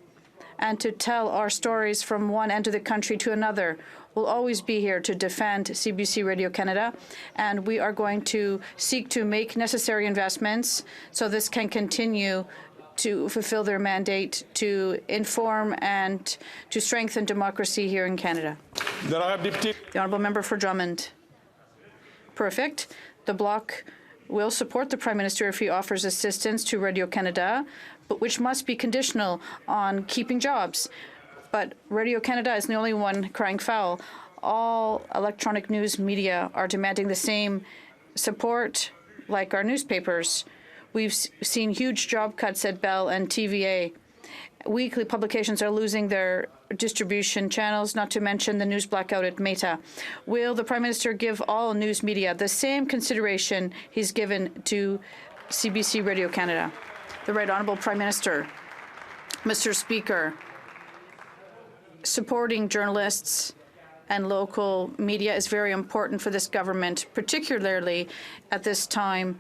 Speaker 7: and to tell our stories from one end of the country to another. We'll always be here to defend CBC Radio Canada, and we are going to seek to make necessary investments so this can continue to fulfill their mandate to inform and to strengthen democracy here in Canada. The Honourable Member for Drummond. Perfect. The Bloc will support the Prime Minister if he offers assistance to Radio Canada, but which must be conditional on keeping jobs. But Radio Canada is the only one crying foul. All electronic news media are demanding the same support like our newspapers. We've seen huge job cuts at Bell and TVA. Weekly publications are losing their distribution channels, not to mention the news blackout at Meta. Will the Prime Minister give all news media the same consideration he's given to CBC Radio Canada? The Right Honourable Prime Minister. Mr. Speaker, supporting journalists and local media is very important for this government, particularly at this time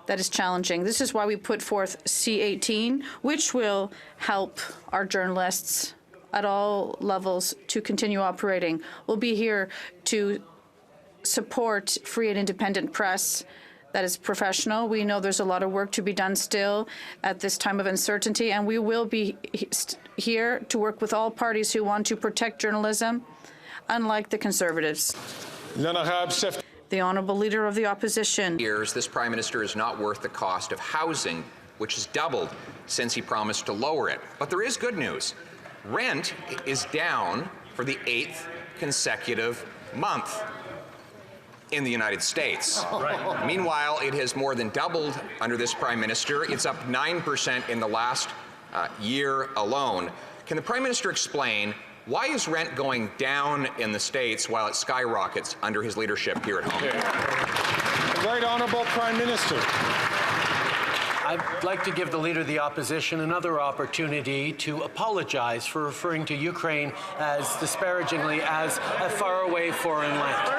Speaker 7: that is challenging. This is why we put forth C-18, which will help our journalists at all levels to continue operating. We'll be here to support free and independent press that is professional. We know there's a lot of work to be done still at this time of uncertainty, and we will be here to work with all parties who want to protect journalism, unlike the Conservatives. The Honourable Leader of the Opposition.
Speaker 3: Years, this Prime Minister is not worth the cost of housing, which has doubled since he promised to lower it. But there is good news. Rent is down for the 8th consecutive month in the United States. Right. Meanwhile, it has more than doubled under this Prime Minister. It's up 9% in the last year alone. Can the Prime Minister explain why is rent going down in the States while it skyrockets under his leadership here at home?
Speaker 1: The Right Honourable Prime Minister.
Speaker 4: I'd like to give the Leader of the Opposition another opportunity to apologize for referring to Ukraine as disparagingly as a faraway foreign land.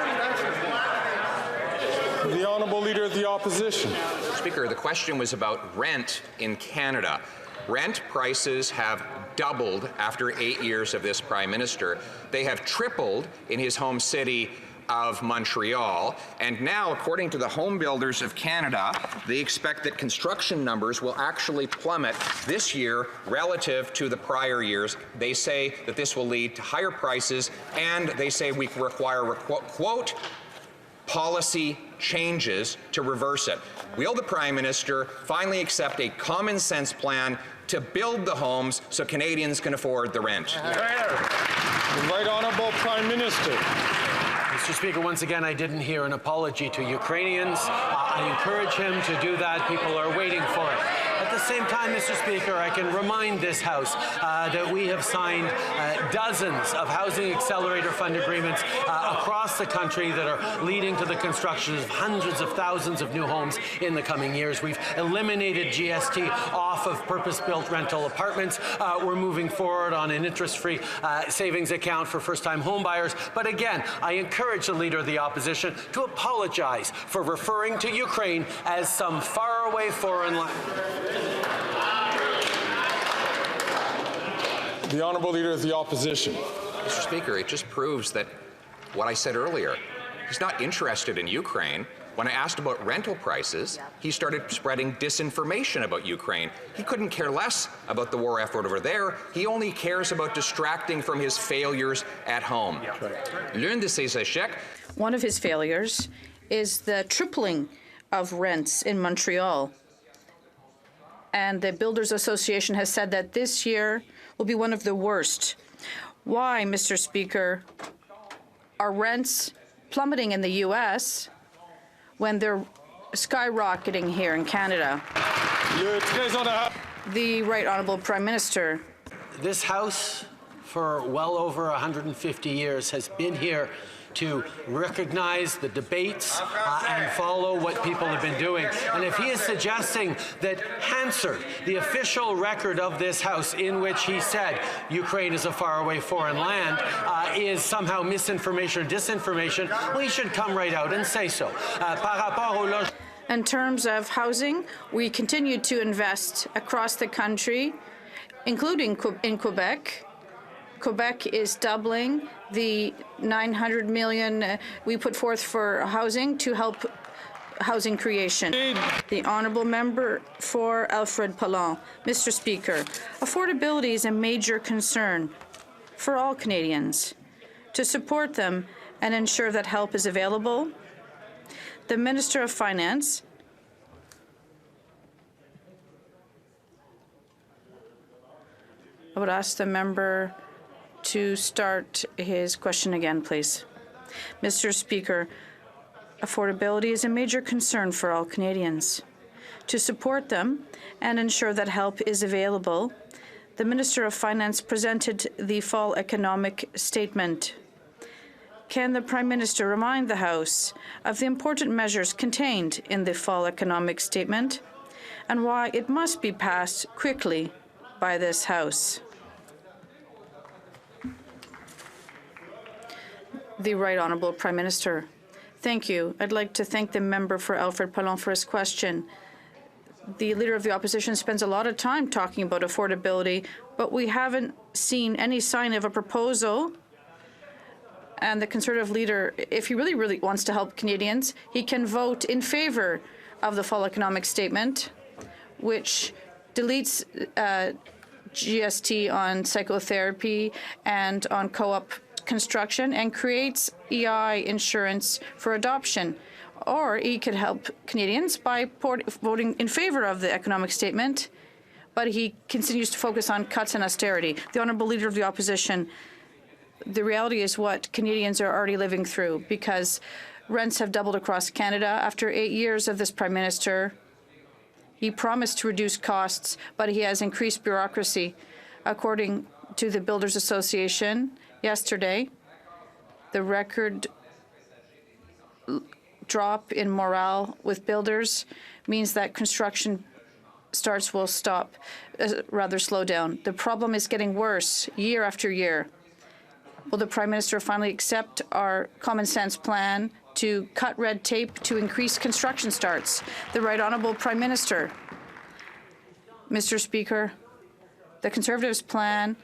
Speaker 1: The Honourable Leader of the Opposition.
Speaker 3: Speaker, the question was about rent in Canada. Rent prices have doubled after 8 years of this Prime Minister. They have tripled in his home city of Montreal. And now, according to the Home Builders of Canada, they expect that construction numbers will actually plummet this year relative to the prior years. They say that this will lead to higher prices, and they say we require, quote, policy changes to reverse it. Will the Prime Minister finally accept a common sense plan to build the homes so Canadians can afford the rent?
Speaker 1: The Right Honourable Prime Minister.
Speaker 4: Mr. Speaker, once again, I didn't hear an apology to Ukrainians. I encourage him to do that. People are waiting for it. At the same time, Mr. Speaker, I can remind this House that we have signed dozens of Housing Accelerator Fund agreements across the country that are leading to the construction of hundreds of thousands of new homes in the coming years. We've eliminated GST off of purpose-built rental apartments. We're moving forward on an interest-free savings account for first-time homebuyers. But again, I encourage the Leader of the Opposition to apologize for referring to Ukraine as some faraway foreign land.
Speaker 1: The Honourable Leader of the Opposition.
Speaker 3: Mr. Speaker, it just proves that what I said earlier. He's not interested in Ukraine. When I asked about rental prices, he started spreading disinformation about Ukraine. He couldn't care less about the war effort over there. He only cares about distracting from his failures at home. L'un de ses échecs.
Speaker 7: One of his failures is the tripling of rents in Montreal. And the Builders Association has said that this year will be one of the worst. Why, Mr. Speaker, are rents plummeting in the U.S. when they're skyrocketing here in Canada?
Speaker 1: Le Très Honourable.
Speaker 7: The Right Honourable Prime Minister.
Speaker 4: This House for well over 150 years has been here to recognize the debates and follow what people have been doing. And if he is suggesting that Hansard, the official record of this House in which he said Ukraine is a faraway foreign land, is somehow misinformation or disinformation, well, he should come right out and say so.
Speaker 7: In terms of housing, we continue to invest across the country, including in Quebec. Quebec is doubling the $900 million we put forth for housing to help housing creation. The honourable member for Alfred Pallon. Mr. Speaker, affordability is a major concern for all Canadians. To support them and ensure that help is available, the Minister of Finance I would ask the member to start his question again, please. Mr. Speaker, affordability is a major concern for all Canadians. To support them and ensure that help is available, the Minister of Finance presented the fall economic statement. Can the Prime Minister remind the House of the important measures contained in the fall economic statement and why it must be passed quickly by this House? The Right Honourable Prime Minister. Thank you. I'd like to thank the member for Alfred Pallon for his question. The Leader of the Opposition spends a lot of time talking about affordability, but we haven't seen any sign of a proposal. And the Conservative leader, if he really wants to help Canadians, he can vote in favour of the fall economic statement, which deletes GST on psychotherapy and on co-op construction and creates EI insurance for adoption. Or he could help Canadians by voting in favour of the economic statement, but he continues to focus on cuts and austerity. The Honourable Leader of the Opposition, the reality is what Canadians are already living through, because rents have doubled across Canada. After 8 years of this Prime Minister, he promised to reduce costs, but he has increased bureaucracy. According to the Builders Association yesterday, the record drop in morale with builders means that construction starts will rather slow down. The problem is getting worse year after year. Will the Prime Minister finally accept our common sense plan to cut red tape to increase construction starts? The Right Honourable Prime Minister. Mr. Speaker, the Conservatives' plan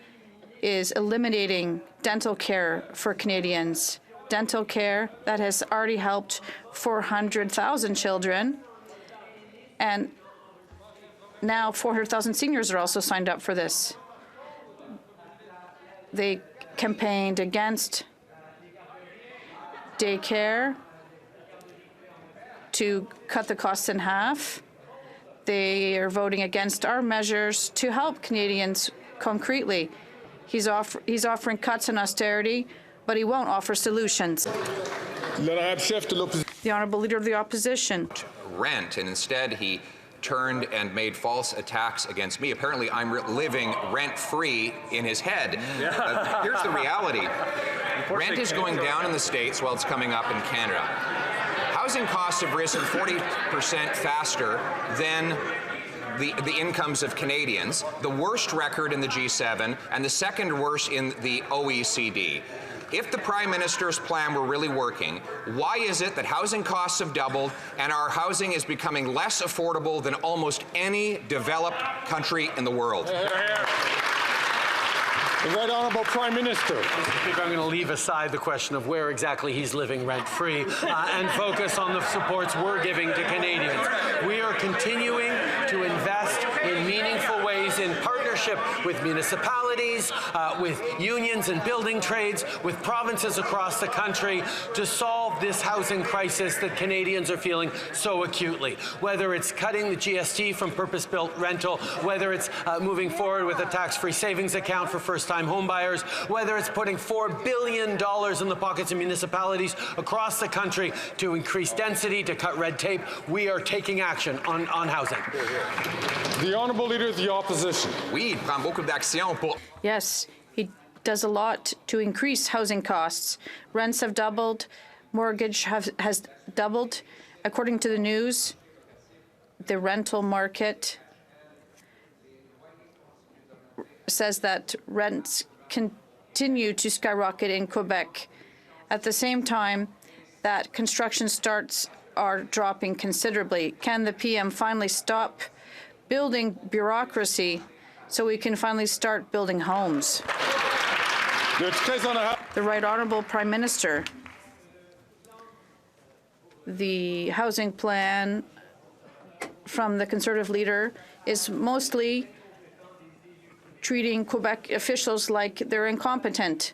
Speaker 7: is eliminating dental care for Canadians. Dental care that has already helped 400,000 children, and now 400,000 seniors are also signed up for this. They campaigned against daycare to cut the costs in half. They are voting against our measures to help Canadians concretely. He's offering cuts and austerity, but he won't offer solutions. The Honourable Leader of the Opposition.
Speaker 3: Rent, and instead he turned and made false attacks against me. Apparently I'm living rent-free in his head. Here's the reality. Rent is going down in the States while it's coming up in Canada. Housing costs have risen 40% faster than the incomes of Canadians, the worst record in the G7, and the second worst in the OECD. If the Prime Minister's plan were really working, why is it that housing costs have doubled and our housing is becoming less affordable than almost any developed country in the world?
Speaker 1: The Right Honourable Prime Minister.
Speaker 4: Mr. Speaker, I'm going to leave aside the question of where exactly he's living rent-free and focus on the supports we're giving to Canadians. We are continuing to invest in meaningful ways in partnership with municipalities, with unions and building trades, with provinces across the country to solve this housing crisis that Canadians are feeling so acutely. Whether it's cutting the GST from purpose-built rental, whether it's moving forward with a tax-free savings account for first-time homebuyers, whether it's putting $4 billion in the pockets of municipalities across the country to increase density, to cut red tape, we are taking action on housing.
Speaker 1: The Honourable Leader of the Opposition.
Speaker 3: Oui, il prend beaucoup d'actions pour...
Speaker 7: Yes, he does a lot to increase housing costs. Rents have doubled, mortgage has doubled. According to the news, the rental market says that rents continue to skyrocket in Quebec. At the same time, that construction starts are dropping considerably. Can the PM finally stop building bureaucracy so we can finally start building homes? The Right Honourable Prime Minister. The housing plan from the Conservative leader is mostly treating Quebec officials like they're incompetent.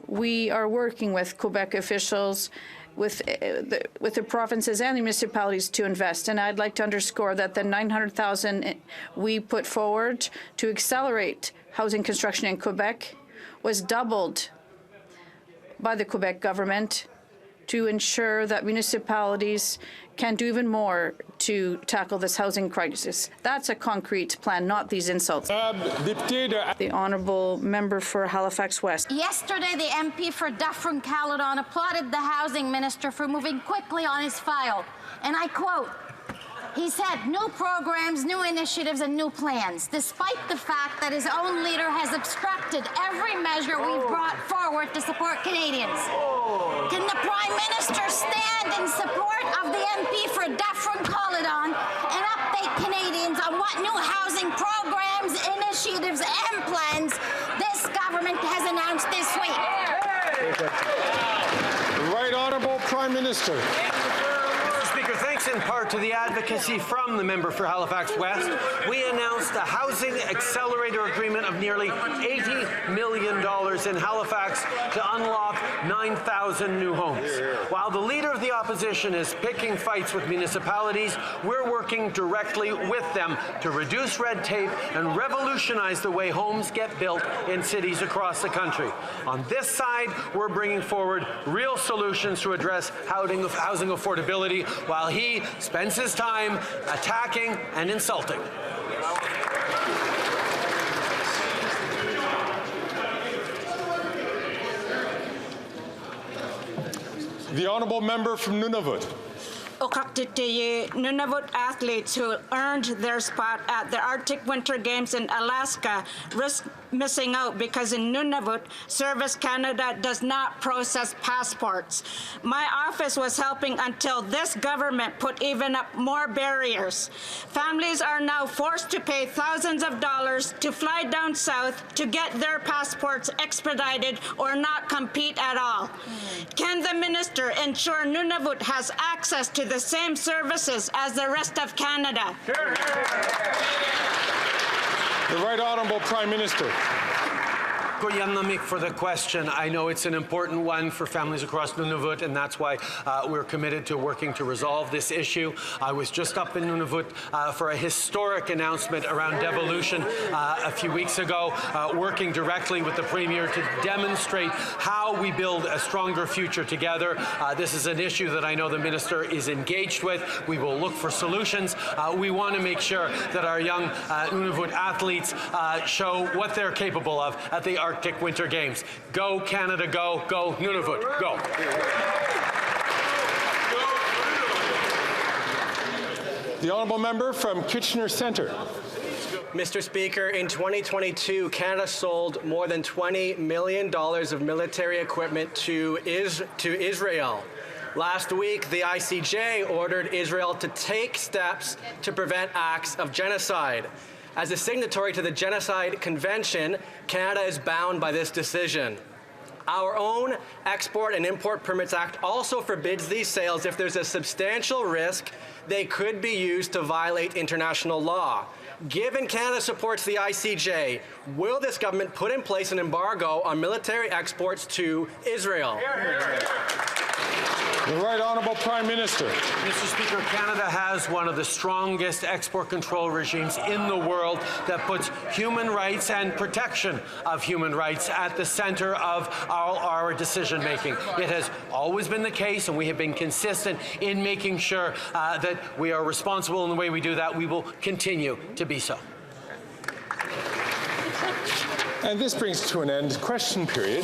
Speaker 7: We are working with Quebec officials, with the provinces and the municipalities to invest. And I'd like to underscore that the $900,000 we put forward to accelerate housing construction in Quebec was doubled by the Quebec government to ensure that municipalities can do even more to tackle this housing crisis. That's a concrete plan, not these insults. The Honourable Member for Halifax West.
Speaker 8: Yesterday, the MP for Dufferin-Caledon applauded the Housing Minister for moving quickly on his file. And I quote, he said, new programs, new initiatives, and new plans, despite the fact that his own leader has obstructed every measure we've brought forward to support Canadians. Can the Prime Minister stand in support of the MP for Dufferin-Caledon and update Canadians on what new housing programs, initiatives, and plans this government has announced this week?
Speaker 1: Right Honourable Prime Minister.
Speaker 4: Speaker, thanks in part to the advocacy from the member for Halifax West, we announced a housing accelerator agreement of nearly $80 million in Halifax to unlock 9,000 new homes. While the leader of the opposition is picking fights with municipalities, we're working directly with them to reduce red tape and revolutionize the way homes get built in cities across the country. On this side, we're bringing forward real solutions to address housing affordability, while he spends his time attacking and insulting.
Speaker 1: The Honourable Member from Nunavut.
Speaker 9: Nunavut athletes who earned their spot at the Arctic Winter Games in Alaska risk missing out because in Nunavut, Service Canada does not process passports. My office was helping until this government put even up more barriers. Families are now forced to pay thousands of dollars to fly down south to get their passports expedited or not compete at all. Can the minister ensure Nunavut has access to the same services as the rest of Canada?
Speaker 1: The Right Honourable Prime Minister.
Speaker 4: Goyanamik for the question. I know it's an important one for families across Nunavut, and that's why we're committed to working to resolve this issue. I was just up in Nunavut for a historic announcement around devolution a few weeks ago, working directly with the Premier to demonstrate how we build a stronger future together. This is an issue that I know the Minister is engaged with. We will look for solutions. We want to make sure that our young Nunavut athletes show what they're capable of at the Arctic Winter Games. Go Canada, go. Go Nunavut, go.
Speaker 1: The Honourable Member from Kitchener Centre.
Speaker 10: Mr. Speaker, in 2022, Canada sold more than $20 million of military equipment to Israel. Last week, the ICJ ordered Israel to take steps to prevent acts of genocide. As a signatory to the Genocide Convention, Canada is bound by this decision. Our own Export and Import Permits Act also forbids these sales if there's a substantial risk they could be used to violate international law. Given Canada supports the ICJ, will this government put in place an embargo on military exports to Israel?
Speaker 1: The Right Honourable Prime Minister.
Speaker 4: Mr. Speaker, Canada has one of the strongest export control regimes in the world that puts human rights and protection of human rights at the center of all our decision making. It has always been the case, and we have been consistent in making sure that we are responsible in the way we do that. We will continue to be so.
Speaker 1: And this brings to an end question period.